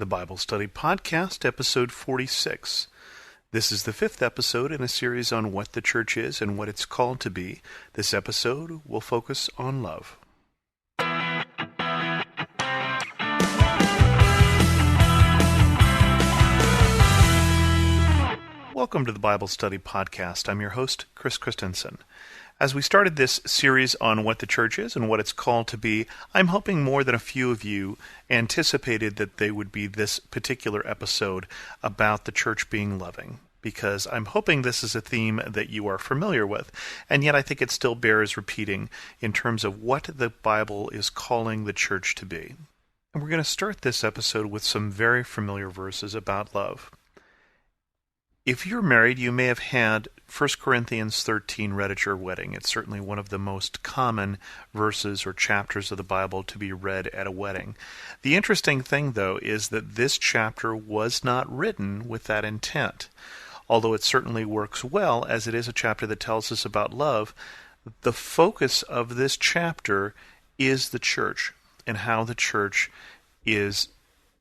the Bible Study Podcast, episode 46. This is the fifth episode in a series on what the church is and what it's called to be. This episode will focus on love. Welcome to the Bible Study Podcast. I'm your host, Chris Christensen. As we started this series on what the church is and what it's called to be, I'm hoping more than a few of you anticipated that they would be this particular episode about the church being loving, because I'm hoping this is a theme that you are familiar with, and yet I think it still bears repeating in terms of what the Bible is calling the church to be. And we're going to start this episode with some very familiar verses about love. If you're married, you may have had 1 Corinthians 13 read at your wedding. It's certainly one of the most common verses or chapters of the Bible to be read at a wedding. The interesting thing, though, is that this chapter was not written with that intent. Although it certainly works well, as it is a chapter that tells us about love, the focus of this chapter is the church and how the church is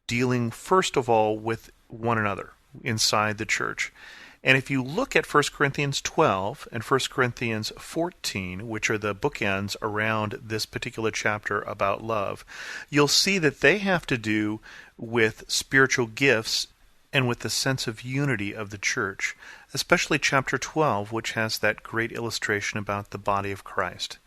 dealing, first of all, with one another inside the church. And if you look at 1 Corinthians 12 and 1 Corinthians 14, which are the bookends around this particular chapter about love, you'll see that they have to do with spiritual gifts and with the sense of unity of the church, especially chapter 12, which has that great illustration about the body of Christ.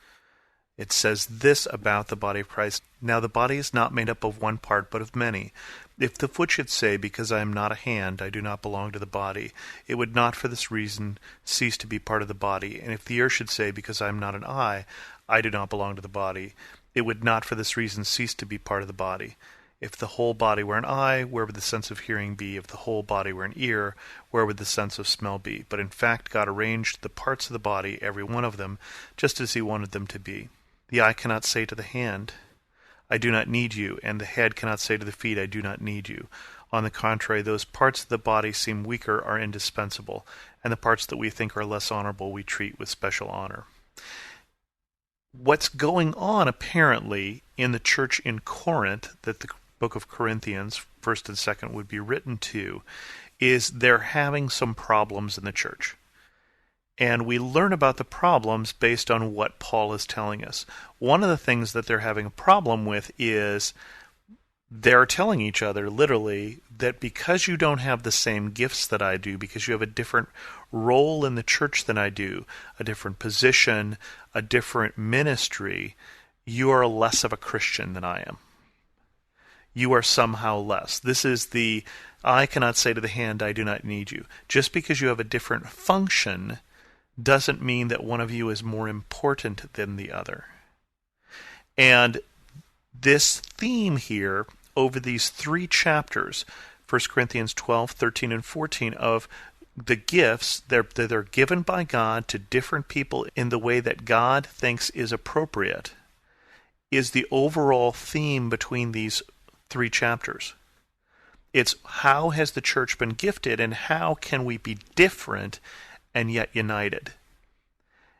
It says this about the body of Christ: "Now the body is not made up of one part, but of many. If the foot should say, 'Because I am not a hand, I do not belong to the body,' it would not for this reason cease to be part of the body. And if the ear should say, 'Because I am not an eye, I do not belong to the body,' it would not for this reason cease to be part of the body. If the whole body were an eye, where would the sense of hearing be? If the whole body were an ear, where would the sense of smell be? But in fact, God arranged the parts of the body, every one of them, just as He wanted them to be. The eye cannot say to the hand, 'I do not need you,' and the head cannot say to the feet, 'I do not need you.' On the contrary, those parts of the body seem weaker are indispensable, and the parts that we think are less honorable we treat with special honor." What's going on, apparently, in the church in Corinth, that the book of Corinthians, 1st and 2nd, would be written to, is they're having some problems in the church. And we learn about the problems based on what Paul is telling us. One of the things that they're having a problem with is they're telling each other, literally, that because you don't have the same gifts that I do, because you have a different role in the church than I do, a different position, a different ministry, you are less of a Christian than I am. You are somehow less. This is the eye cannot say to the hand, "I do not need you." Just because you have a different function doesn't mean that one of you is more important than the other. And this theme here over these three chapters, 1 Corinthians 12, 13, and 14, of the gifts, they're given by God to different people in the way that God thinks is appropriate, is the overall theme between these three chapters. It's how has the church been gifted and how can we be different and yet united.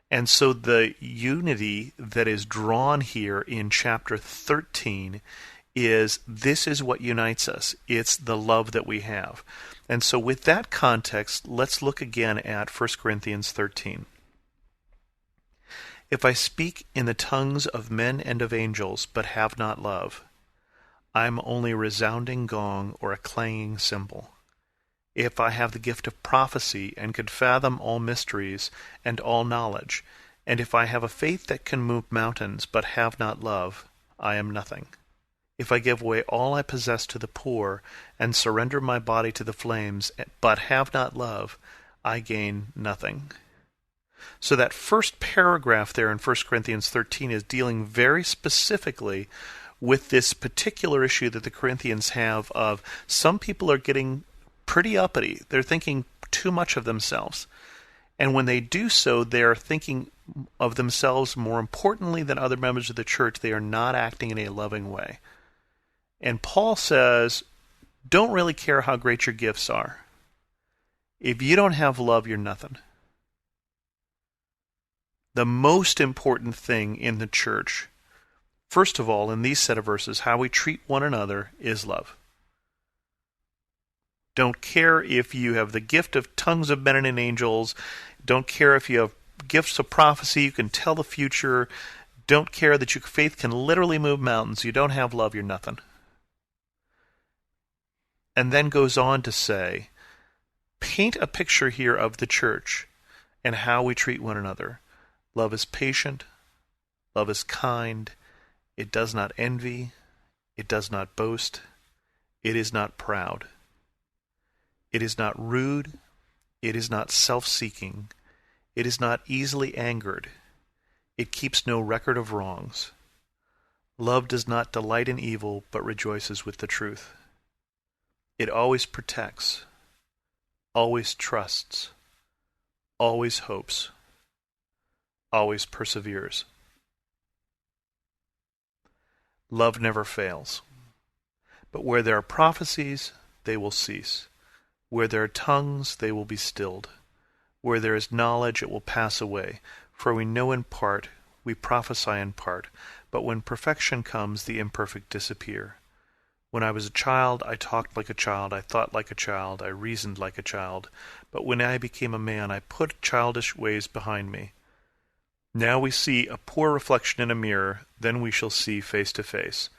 And so the unity that is drawn here in chapter 13 is this is what unites us. It's the love that we have. And so with that context, let's look again at 1 Corinthians 13. "If I speak in the tongues of men and of angels, but have not love, I am only a resounding gong or a clanging cymbal. If I have the gift of prophecy and could fathom all mysteries and all knowledge, and if I have a faith that can move mountains but have not love, I am nothing. If I give away all I possess to the poor and surrender my body to the flames but have not love, I gain nothing." So that first paragraph there in 1 Corinthians 13 is dealing very specifically with this particular issue that the Corinthians have of some people are getting pretty uppity. They're thinking too much of themselves. And when they do so, they're thinking of themselves more importantly than other members of the church. They are not acting in a loving way. And Paul says, don't really care how great your gifts are. If you don't have love, you're nothing. The most important thing in the church, first of all, in these set of verses, how we treat one another, is love. Don't care if you have the gift of tongues of men and angels. Don't care if you have gifts of prophecy, you can tell the future. Don't care that your faith can literally move mountains. You don't have love, you're nothing. And then goes on to say, paint a picture here of the church and how we treat one another. Love is patient. Love is kind. It does not envy. It does not boast. It is not proud. It is not rude. It is not self-seeking. It is not easily angered. It keeps no record of wrongs. Love does not delight in evil, but rejoices with the truth. It always protects, always trusts, always hopes, always perseveres. Love never fails. But where there are prophecies, they will cease. Where there are tongues, they will be stilled. Where there is knowledge, it will pass away. For we know in part, we prophesy in part, but when perfection comes, the imperfect disappear. When I was a child, I talked like a child, I thought like a child, I reasoned like a child. But when I became a man, I put childish ways behind me. Now we see a poor reflection in a mirror, then we shall see face to face.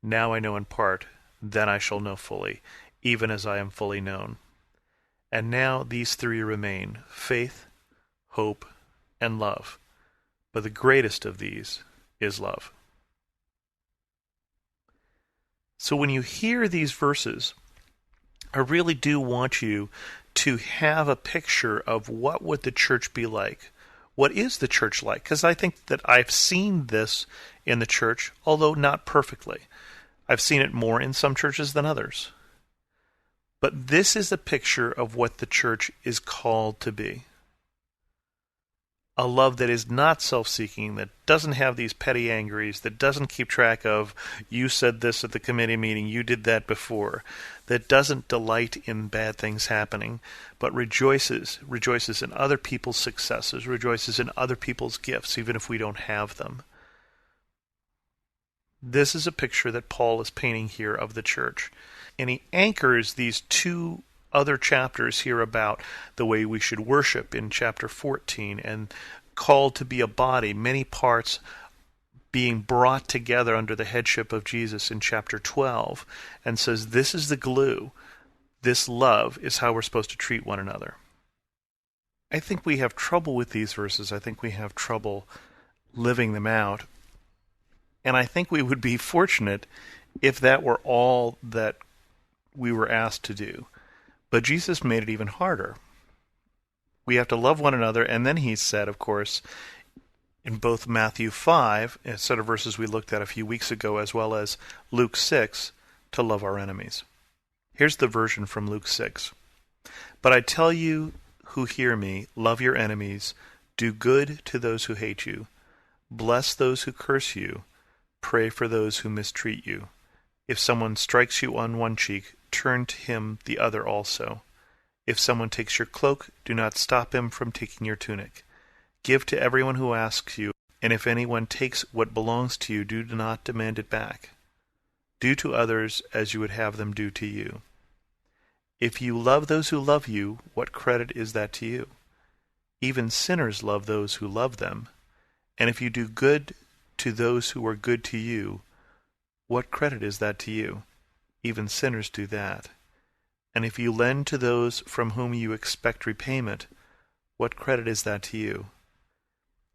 Now I know in part, then I shall know fully, even as I am fully known. And now these three remain, faith, hope, and love. But the greatest of these is love. So when you hear these verses, I really do want you to have a picture of what would the church be like. What is the church like? Because I think that I've seen this in the church, although not perfectly. I've seen it more in some churches than others. But this is a picture of what the church is called to be. A love that is not self-seeking, that doesn't have these petty angries, that doesn't keep track of, you said this at the committee meeting, you did that before, that doesn't delight in bad things happening, but rejoices in other people's successes, rejoices in other people's gifts, even if we don't have them. This is a picture that Paul is painting here of the church. And he anchors these two other chapters here about the way we should worship in chapter 14 and called to be a body, many parts being brought together under the headship of Jesus in chapter 12, and says this is the glue. This love is how we're supposed to treat one another. I think we have trouble with these verses. I think we have trouble living them out. And I think we would be fortunate if that were all that we were asked to do. But Jesus made it even harder. We have to love one another, and then he said, of course, in both Matthew 5, a set of verses we looked at a few weeks ago, as well as Luke 6, to love our enemies. Here's the version from Luke 6. But I tell you who hear me, love your enemies, do good to those who hate you, bless those who curse you, pray for those who mistreat you. If someone strikes you on one cheek, turn to him the other also. If someone takes your cloak, do not stop him from taking your tunic. Give to everyone who asks you, and if anyone takes what belongs to you, do not demand it back. Do to others as you would have them do to you. If you love those who love you, what credit is that to you? Even sinners love those who love them. And if you do good to those who are good to you, what credit is that to you? Even sinners do that. And if you lend to those from whom you expect repayment, what credit is that to you?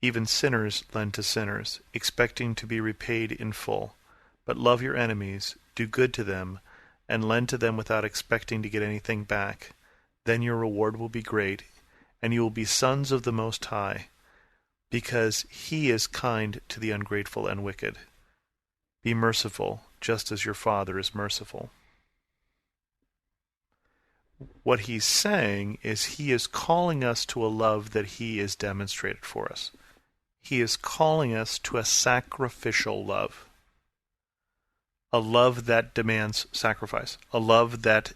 Even sinners lend to sinners, expecting to be repaid in full. But love your enemies, do good to them, and lend to them without expecting to get anything back. Then your reward will be great, and you will be sons of the Most High, because He is kind to the ungrateful and wicked. Be merciful, just as your Father is merciful. What he's saying is he is calling us to a love that he has demonstrated for us. He is calling us to a sacrificial love. A love that demands sacrifice. A love that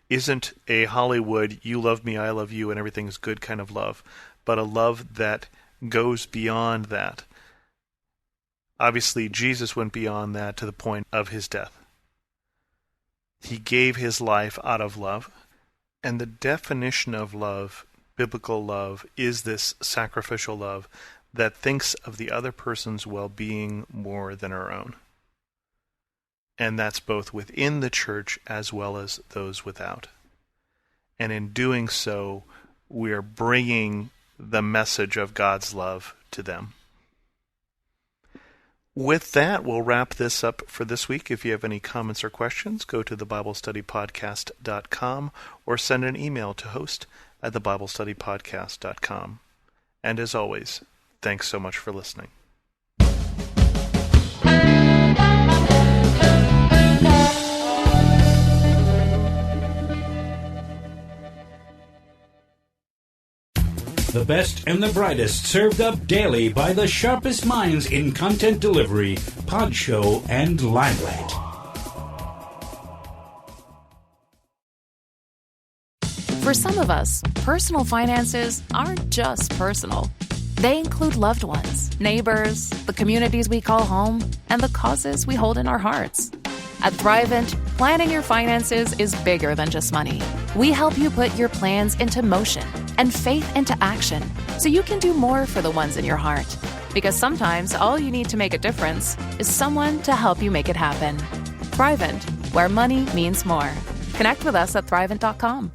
isn't a Hollywood, you love me, I love you, and everything's good kind of love, but a love that goes beyond that. Obviously, Jesus went beyond that to the point of his death. He gave his life out of love. And the definition of love, biblical love, is this sacrificial love that thinks of the other person's well-being more than our own. And that's both within the church as well as those without. And in doing so, we are bringing the message of God's love to them. With that, we'll wrap this up for this week. If you have any comments or questions, go to thebiblestudypodcast.com or send an email to host@thebiblestudypodcast.com. And as always, thanks so much for listening. The best and the brightest served up daily by the sharpest minds in content delivery, Podshow, and Limelight. For some of us, personal finances aren't just personal. They include loved ones, neighbors, the communities we call home, and the causes we hold in our hearts. At Thrivent, planning your finances is bigger than just money. We help you put your plans into motion and faith into action so you can do more for the ones in your heart. Because sometimes all you need to make a difference is someone to help you make it happen. Thrivent, where money means more. Connect with us at Thrivent.com.